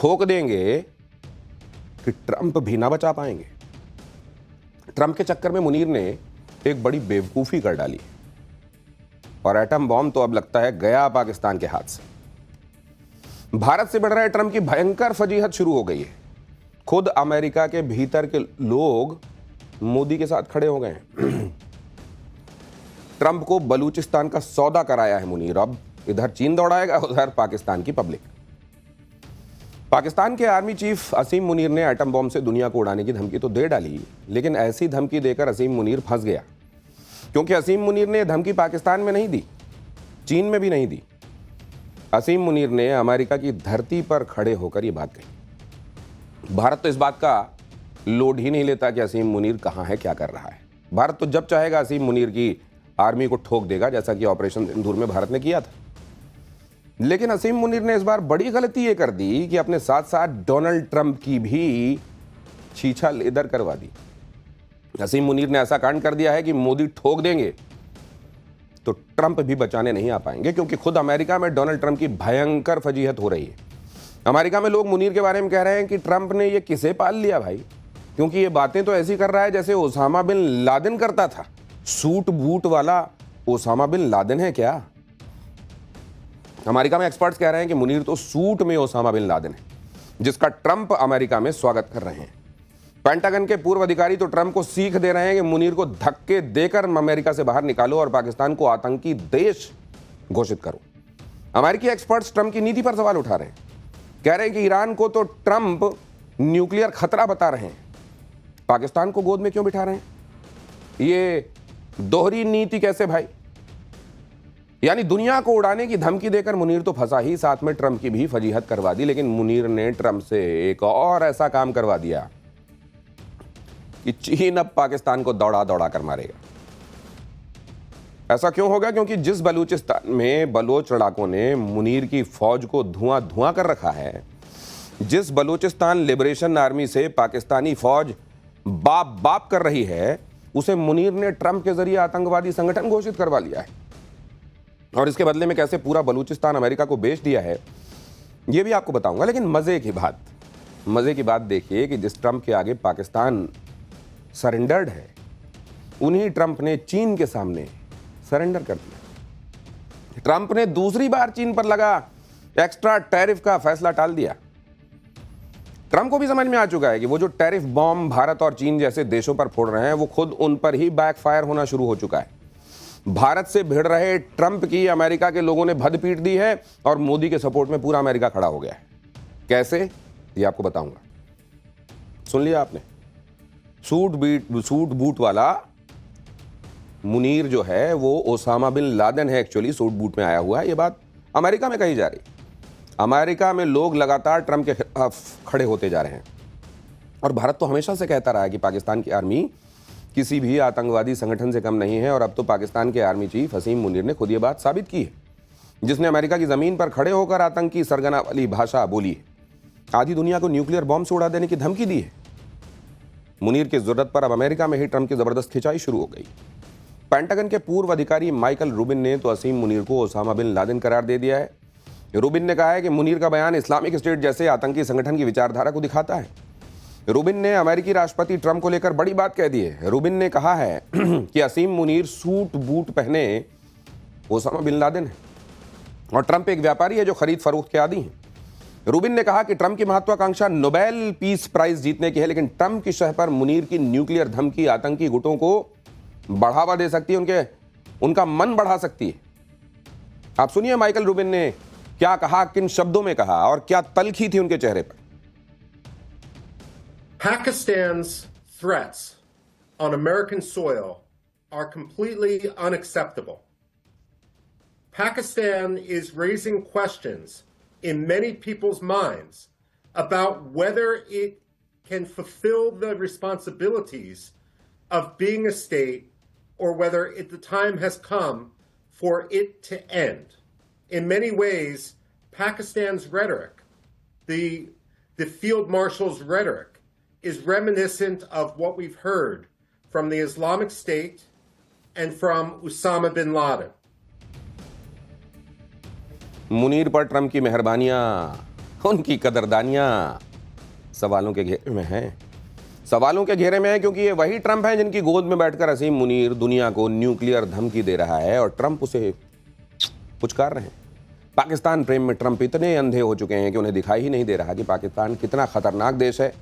ठोक देंगे कि ट्रंप भी ना बचा पाएंगे। ट्रंप के चक्कर में मुनीर ने एक बड़ी बेवकूफी कर डाली और एटम बॉम्ब तो अब लगता है गया पाकिस्तान के हाथ से। भारत से बढ़ रहे ट्रंप की भयंकर फजीहत शुरू हो गई है। खुद अमेरिका के भीतर के लोग मोदी के साथ खड़े हो गए हैं। ट्रंप को बलूचिस्तान का सौदा कराया है मुनीर। अब इधर चीन दौड़ाएगा, उधर पाकिस्तान की पब्लिक। पाकिस्तान के आर्मी चीफ असीम मुनीर ने एटम बॉम्ब से दुनिया को उड़ाने की धमकी तो दे डाली, लेकिन ऐसी धमकी देकर असीम मुनीर फंस गया, क्योंकि असीम मुनीर ने धमकी पाकिस्तान में नहीं दी, चीन में भी नहीं दी। असीम मुनीर ने अमेरिका की धरती पर खड़े होकर यह बात कही। भारत तो इस बात का लोड ही नहीं लेता कि असीम मुनीर कहां है, क्या कर रहा है। भारत तो जब चाहेगा असीम मुनीर की आर्मी को ठोक देगा, जैसा कि ऑपरेशन सिंदूर में भारत ने किया था। लेकिन असीम मुनीर ने इस बार बड़ी गलती यह कर दी कि अपने साथ साथ डोनाल्ड ट्रंप की भी छीछा लेदर करवा दी। असीम मुनीर ने ऐसा कांड कर दिया है कि मोदी ठोक देंगे तो ट्रंप भी बचाने नहीं आ पाएंगे, क्योंकि खुद अमेरिका में डोनाल्ड ट्रंप की भयंकर फजीहत हो रही है। अमेरिका में लोग मुनीर के बारे में कह रहे हैं कि ट्रंप ने ये किसे पाल लिया भाई, क्योंकि ये बातें तो ऐसी कर रहा है जैसे ओसामा बिन लादेन करता था। सूट बूट वाला ओसामा बिन लादेन है क्या? अमेरिका में एक्सपर्ट्स कह रहे हैं कि मुनीर तो सूट में ओसामा बिन लादेन है, जिसका ट्रंप अमेरिका में स्वागत कर रहे हैं। पेंटागन के पूर्व अधिकारी तो ट्रंप को सीख दे रहे हैं कि मुनीर को धक्के देकर अमेरिका से बाहर निकालो और पाकिस्तान को आतंकी देश घोषित करो। अमेरिकी एक्सपर्ट्स ट्रंप की नीति पर सवाल उठा रहे हैं। कह रहे हैं कि ईरान को तो ट्रंप न्यूक्लियर खतरा बता रहे हैं, पाकिस्तान को गोद में क्यों बिठा रहे हैं? ये दोहरी नीति कैसे भाई? यानी दुनिया को उड़ाने की धमकी देकर मुनीर तो फंसा ही, साथ में ट्रंप की भी फजीहत करवा दी। लेकिन मुनीर ने ट्रंप से एक और ऐसा काम करवा दिया कि चीन अब पाकिस्तान को दौड़ा दौड़ा कर मारेगा। ऐसा क्यों होगा? क्योंकि जिस बलूचिस्तान में बलोच लड़ाकों ने मुनीर की फौज को धुआं धुआं कर रखा है, जिस बलूचिस्तान लिबरेशन आर्मी से पाकिस्तानी फौज बाप बाप कर रही है, उसे मुनीर ने ट्रंप के जरिए आतंकवादी संगठन घोषित करवा लिया है। और इसके बदले में कैसे पूरा बलूचिस्तान अमेरिका को बेच दिया है, यह भी आपको बताऊंगा। लेकिन मजे की बात देखिए कि जिस ट्रंप के आगे पाकिस्तान सरेंडर्ड है, उन्हीं ट्रंप ने चीन के सामने सरेंडर कर दिया। ट्रंप ने दूसरी बार चीन पर लगा एक्स्ट्रा टैरिफ का फैसला टाल दिया। ट्रंप को भी समझ में आ चुका है कि वो जो टैरिफ बॉम्ब भारत और चीन जैसे देशों पर फोड़ रहे हैं, वो खुद उन पर ही बैकफायर होना शुरू हो चुका है। भारत से भिड़ रहे ट्रंप की अमेरिका के लोगों ने भद पीट दी है और मोदी के सपोर्ट में पूरा अमेरिका खड़ा हो गया है। कैसे, ये आपको बताऊंगा। सुन लिया आपने? सूट बूट वाला मुनीर जो है वो ओसामा बिन लादेन है, एक्चुअली सूट बूट में आया हुआ है। ये बात अमेरिका में कही जा रही। अमेरिका में लोग लगातार ट्रंप के खिलाफ खड़े होते जा रहे हैं और भारत तो हमेशा से कहता रहा है कि पाकिस्तान की आर्मी किसी भी आतंकवादी संगठन से कम नहीं है। और अब तो पाकिस्तान के आर्मी चीफ असीम मुनीर ने खुद ये बात साबित की है, जिसने अमेरिका की जमीन पर खड़े होकर आतंकी सरगना वाली भाषा बोली है, आधी दुनिया को न्यूक्लियर बॉम्ब से उड़ा देने की धमकी दी है। मुनीर की जरूरत पर अब अमेरिका में ही ट्रंप की जबरदस्त खिंचाई शुरू हो गई। पेंटागन के पूर्व अधिकारी माइकल रूबिन ने तो असीम मुनीर को ओसामा बिन लादेन करार दे दिया है। रूबिन ने कहा है कि मुनीर का बयान इस्लामिक स्टेट जैसे आतंकी संगठन की विचारधारा को दिखाता है। रूबिन ने अमेरिकी राष्ट्रपति ट्रंप को लेकर बड़ी बात कह दी है। रूबिन ने कहा है कि असीम मुनीर सूट बूट पहने ओसामा बिन लादेन है और ट्रंप एक व्यापारी है जो खरीद फरोख्त के आदी हैं। रूबिन ने कहा कि ट्रंप की महत्वाकांक्षा नोबेल पीस प्राइज जीतने की है, लेकिन ट्रंप की शह पर मुनीर की न्यूक्लियर धमकी आतंकी गुटों को बढ़ावा दे सकती है, उनका मन बढ़ा सकती है। आप सुनिए माइकल रूबिन ने क्या कहा, किन शब्दों में कहा और क्या तलखी थी उनके चेहरे पर। Pakistan's threats on American soil are completely unacceptable. Pakistan is raising questions in many people's minds about whether it can fulfill the responsibilities of being a state or whether the time has come for it to end. In many ways, Pakistan's rhetoric, the field marshal's rhetoric, is reminiscent of what we've heard from the Islamic State and from Osama bin Laden. Munir पर Trump की मेहरबानियां उनकी कदरदानियां सवालों के घेरे में हैं। सवालों के घेरे में है क्योंकि ये वही ट्रंप हैं जिनकी गोद में बैठकर असीम मुनीर दुनिया को न्यूक्लियर धमकी दे रहा है और ट्रंप उसे पुचकार रहे हैं। पाकिस्तान प्रेम में ट्रंप इतने अंधे हो चुके हैं कि उन्हें दिखाई ही नहीं दे रहा कि पाकिस्तान कितना खतरनाक देश है,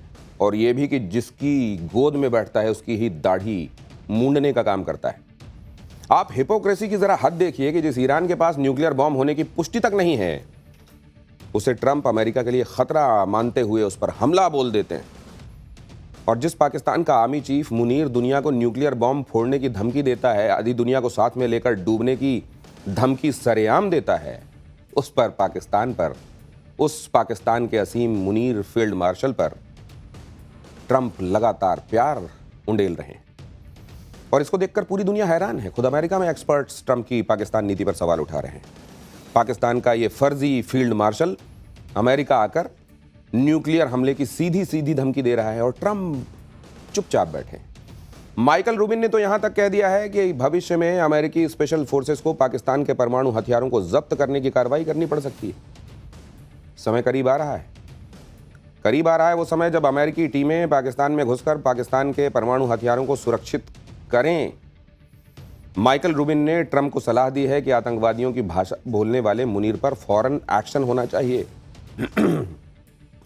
और ये भी कि जिसकी गोद में बैठता है उसकी ही दाढ़ी मूंडने का काम करता है। आप हिपोक्रेसी की जरा हद देखिए कि जिस ईरान के पास न्यूक्लियर बॉम्ब होने की पुष्टि तक नहीं है, उसे ट्रंप अमेरिका के लिए खतरा मानते हुए उस पर हमला बोल देते हैं। और जिस पाकिस्तान का आर्मी चीफ मुनीर दुनिया को न्यूक्लियर बॉम्ब फोड़ने की धमकी देता है, आधी दुनिया को साथ में लेकर डूबने की धमकी सरेआम देता है, उस पाकिस्तान के असीम मुनीर फील्ड मार्शल पर ट्रंप लगातार प्यार उंडेल रहे हैं। और इसको देखकर पूरी दुनिया हैरान है। खुद अमेरिका में एक्सपर्ट्स ट्रंप की पाकिस्तान नीति पर सवाल उठा रहे हैं। पाकिस्तान का ये फर्जी फील्ड मार्शल अमेरिका आकर न्यूक्लियर हमले की सीधी सीधी धमकी दे रहा है और ट्रंप चुपचाप बैठे। माइकल रूबिन ने तो यहां तक कह दिया है कि भविष्य में अमेरिकी स्पेशल फोर्सेस को पाकिस्तान के परमाणु हथियारों को जब्त करने की कार्रवाई करनी पड़ सकती है। समय करीब आ रहा है वो समय जब अमेरिकी टीमें पाकिस्तान में घुसकर पाकिस्तान के परमाणु हथियारों को सुरक्षित करें। माइकल रूबिन ने ट्रंप को सलाह दी है कि आतंकवादियों की भाषा बोलने वाले मुनीर पर फौरन एक्शन होना चाहिए।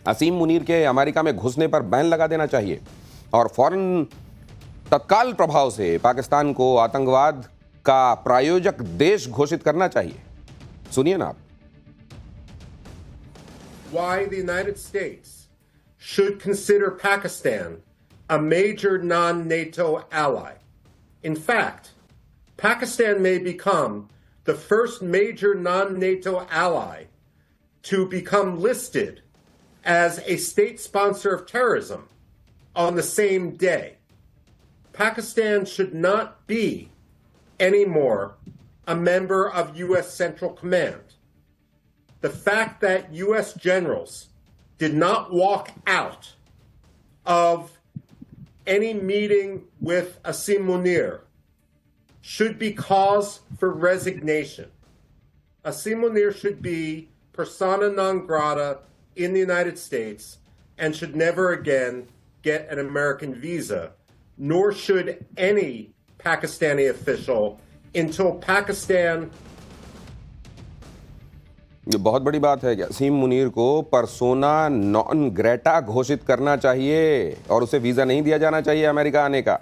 असीम मुनीर के अमेरिका में घुसने पर बैन लगा देना चाहिए और फौरन तत्काल प्रभाव से पाकिस्तान को आतंकवाद का प्रायोजक देश घोषित करना चाहिए। सुनिए ना आप। Why the United States should consider Pakistan a major non-NATO ally. In fact, Pakistan may become the first major non-NATO ally to become listed as a state sponsor of terrorism on the same day. Pakistan should not be anymore a member of U.S. Central Command. The fact that U.S. generals did not walk out of any meeting with Asim Munir should be cause for resignation. Asim Munir should be persona non grata in the United States and should never again get an American visa, nor should any Pakistani official until Pakistan. ये बहुत बड़ी बात है कि असीम मुनीर को persona non Greta घोषित करना चाहिए और उसे वीजा नहीं दिया जाना चाहिए अमेरिका आने का।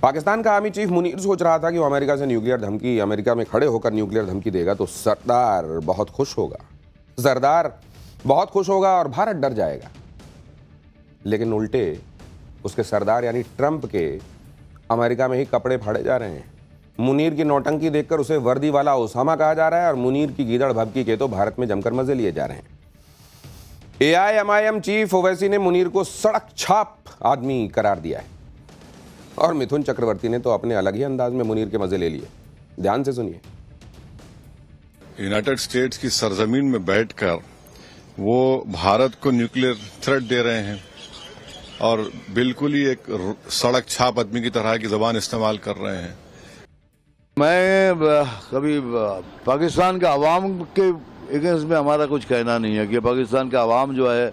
पाकिस्तान का आर्मी चीफ मुनीर सोच रहा था कि वो अमेरिका से न्यूक्लियर धमकी, अमेरिका में खड़े होकर न्यूक्लियर धमकी देगा तो सरदार बहुत खुश होगा और भारत डर जाएगा। लेकिन उल्टे उसके सरदार यानी ट्रंप के अमेरिका में ही कपड़े फाड़े जा रहे हैं। मुनीर की नौटंकी देखकर उसे वर्दी वाला ओसामा कहा जा रहा है और मुनीर की गीदड़ भभकी के तो भारत में जमकर मजे लिए जा रहे हैं। AIMIM चीफ ओवैसी ने मुनीर को सड़क छाप आदमी करार दिया है और मिथुन चक्रवर्ती ने तो अपने अलग ही अंदाज में मुनीर के मजे ले लिए। ध्यान से सुनिए। यूनाइटेड स्टेट्स की सरजमीन में बैठकर वो भारत को न्यूक्लियर थ्रेट दे रहे हैं और बिल्कुल ही एक सड़क छाप आदमी की तरह की जबान इस्तेमाल कर रहे हैं। मैं कभी पाकिस्तान के अवाम के अगेंस्ट में हमारा कुछ कहना नहीं है कि पाकिस्तान का अवाम जो है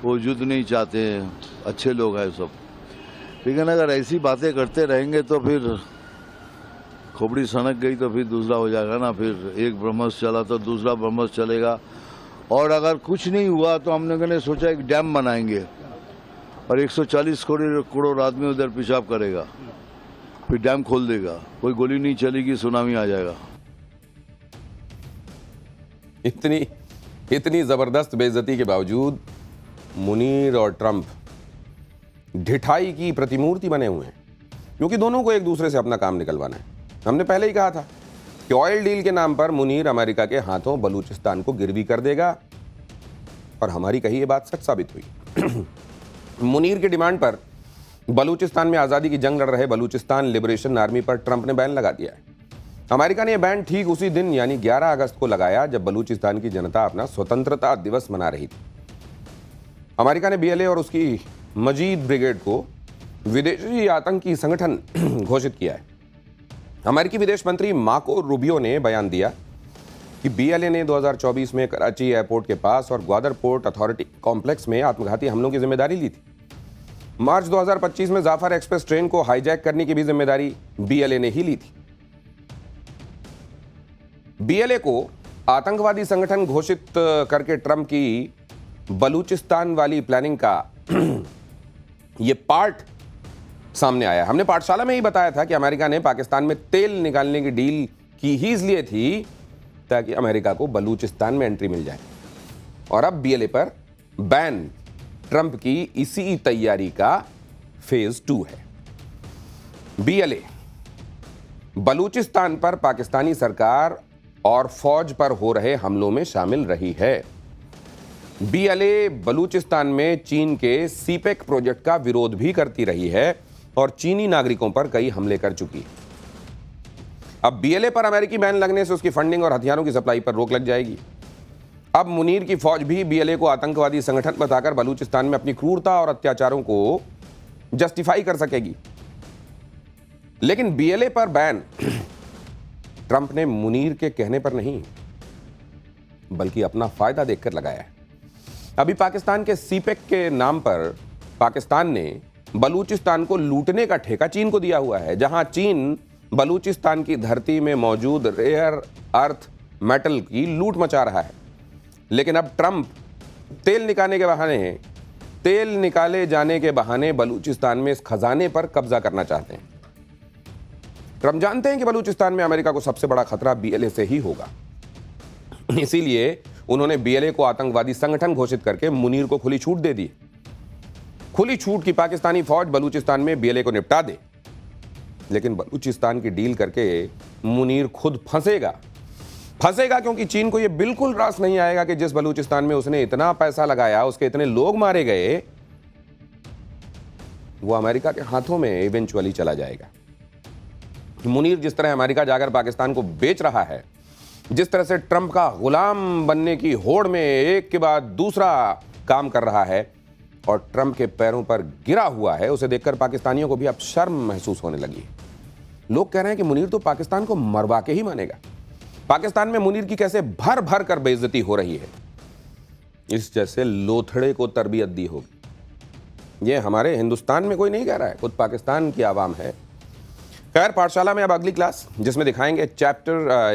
वो युद्ध नहीं चाहते हैं, अच्छे लोग हैं सब। लेकिन अगर ऐसी बातें करते रहेंगे तो फिर खोपड़ी सनक गई तो फिर दूसरा हो जाएगा ना। फिर एक ब्रह्मस चला तो दूसरा ब्रह्मस चलेगा। और अगर कुछ नहीं हुआ तो हमने सोचा एक डैम बनाएंगे और 140 करोड़ आदमी उधर पेशाब करेगा, फिर डैम खोल देगा, कोई गोली नहीं चलेगी, सुनामी आ जाएगा। इतनी जबरदस्त बेइज्जती के बावजूद मुनीर और ट्रंप ढिठाई की प्रतिमूर्ति बने हुए हैं क्योंकि दोनों को एक दूसरे से अपना काम निकलवाना है। हमने पहले ही कहा था कि ऑयल डील के नाम पर मुनीर अमेरिका के हाथों बलूचिस्तान को गिरवी कर देगा और हमारी कही ये बात सच साबित हुई। मुनीर की डिमांड पर बलूचिस्तान में आज़ादी की जंग लड़ रहे बलूचिस्तान लिबरेशन आर्मी पर ट्रंप ने बैन लगा दिया है। अमेरिका ने यह बैन ठीक उसी दिन यानी 11 अगस्त को लगाया जब बलूचिस्तान की जनता अपना स्वतंत्रता दिवस मना रही थी। अमेरिका ने BLA और उसकी मजीद ब्रिगेड को विदेशी आतंकी संगठन घोषित किया है। अमेरिकी विदेश मंत्री मार्को रूबियो ने बयान दिया कि बीएलए ने 2024 में कराची एयरपोर्ट के पास और ग्वादर पोर्ट अथॉरिटी कॉम्प्लेक्स में आत्मघाती हमलों की जिम्मेदारी ली थी। मार्च 2025 में जाफर एक्सप्रेस ट्रेन को हाईजैक करने की भी जिम्मेदारी बीएलए ने ही ली थी। बीएलए को आतंकवादी संगठन घोषित करके ट्रंप की बलूचिस्तान वाली प्लानिंग का यह पार्ट सामने आया। हमने पाठशाला में ही बताया था कि अमेरिका ने पाकिस्तान में तेल निकालने की डील की ही इसलिए थी ताकि अमेरिका को बलूचिस्तान में एंट्री मिल जाए। और अब बीएलए पर बैन ट्रंप की इसी तैयारी का फेज 2 है। बीएलए बलूचिस्तान पर पाकिस्तानी सरकार और फौज पर हो रहे हमलों में शामिल रही है। बीएलए बलूचिस्तान में चीन के सीपेक प्रोजेक्ट का विरोध भी करती रही है और चीनी नागरिकों पर कई हमले कर चुकी है। अब बीएलए पर अमेरिकी बैन लगने से उसकी फंडिंग और हथियारों की सप्लाई पर रोक लग जाएगी। अब मुनीर की फौज भी बीएलए को आतंकवादी संगठन बताकर बलूचिस्तान में अपनी क्रूरता और अत्याचारों को जस्टिफाई कर सकेगी। लेकिन बीएलए पर बैन ट्रंप ने मुनीर के कहने पर नहीं बल्कि अपना फायदा देखकर लगाया है। अभी पाकिस्तान के सीपेक के नाम पर पाकिस्तान ने बलूचिस्तान को लूटने का ठेका चीन को दिया हुआ है, जहां चीन बलूचिस्तान की धरती में मौजूद रेयर अर्थ मेटल की लूट मचा रहा है। लेकिन अब ट्रंप तेल निकाले जाने के बहाने बलूचिस्तान में इस खजाने पर कब्जा करना चाहते हैं। ट्रंप जानते हैं कि बलूचिस्तान में अमेरिका को सबसे बड़ा खतरा बीएलए से ही होगा, इसीलिए उन्होंने बीएलए को आतंकवादी संगठन घोषित करके मुनीर को खुली छूट दे दी। खुली छूट की पाकिस्तानी फौज बलूचिस्तान में बीएलए को निपटा दे, लेकिन बलूचिस्तान की डील करके मुनीर खुद फंसेगा क्योंकि चीन को यह बिल्कुल रास नहीं आएगा कि जिस बलूचिस्तान में उसने इतना पैसा लगाया, उसके इतने लोग मारे गए, वो अमेरिका के हाथों में इवेंचुअली चला जाएगा। मुनीर जिस तरह अमेरिका जाकर पाकिस्तान को बेच रहा है, जिस तरह से ट्रंप का गुलाम बनने की होड़ में एक के बाद दूसरा काम कर रहा है और ट्रंप के पैरों पर गिरा हुआ है, उसे देखकर पाकिस्तानियों को भी अब शर्म महसूस होने लगी है। लोग कह रहे हैं कि मुनीर तो पाकिस्तान को मरवा के ही मानेगा। पाकिस्तान में मुनीर की कैसे भर भर कर बेइज्जती हो रही है, इस जैसे लोथड़े को तरबियत दी होगी। यह हमारे हिंदुस्तान में कोई नहीं कह रहा है, खुद पाकिस्तान की आवाम है। खैर, पाठशाला में अब अगली क्लास जिसमें दिखाएंगे चैप्टर